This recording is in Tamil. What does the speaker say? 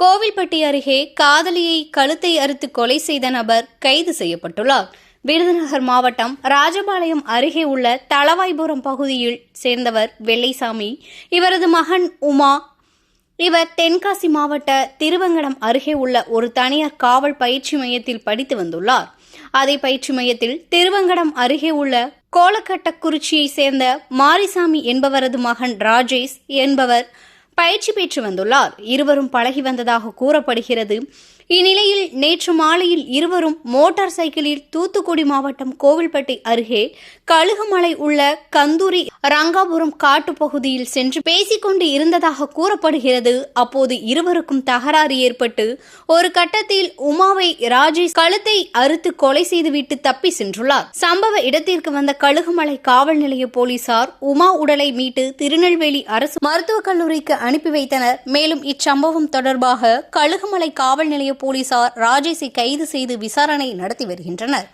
கோவில்பட்டி அருகே காதலியை கழுத்தை அறுத்து கொலை செய்த நபர் கைது செய்யப்பட்டுள்ளார். விருதுநகர் மாவட்டம் ராஜபாளையம் அருகே உள்ள தளவாய்புரம் பகுதியில் சேர்ந்தவர் வெள்ளைசாமி. இவரது மகன் உமா. இவர் தென்காசி மாவட்ட திருவங்கடம் அருகே உள்ள ஒரு தனியார் காவல் பயிற்சி மையத்தில் படித்து வந்துள்ளார். அதே பயிற்சி மையத்தில் திருவங்கடம் அருகே உள்ள கோலக்கட்டக்குறிச்சியை சேர்ந்த மாரிசாமி என்பவரது மகன் ராஜேஷ் என்பவர் பயிற்சி பெற்று வந்துள்ளார். இருவரும் பழகி வந்ததாக கூறப்படுகிறது. இந்நிலையில் நேற்று மாலையில் இருவரும் மோட்டார் சைக்கிளில் தூத்துக்குடி மாவட்டம் கோவில்பட்டி அருகே கழுகுமலை உள்ள கந்தூரி ரங்காபுரம் காட்டு பகுதியில் சென்று பேசிக்கொண்டு இருந்ததாக கூறப்படுகிறது. அப்போது இருவருக்கும் தகராறு ஏற்பட்டு ஒரு கட்டத்தில் உமாவை ராஜேஷ் கழுத்தை அறுத்து கொலை செய்துவிட்டு தப்பி சென்றுள்ளார். சம்பவ இடத்திற்கு வந்த கழுகுமலை காவல் நிலைய போலீசார் உமா உடலை மீட்டு திருநெல்வேலி அரசு மருத்துவக் கல்லூரிக்கு அனுப்பி வைத்தனர். மேலும் இச்சம்பவம் தொடர்பாக கழுகுமலை காவல் நிலைய போலீசார் ராஜேஷை கைது செய்து விசாரணை நடத்தி வருகின்றனர்.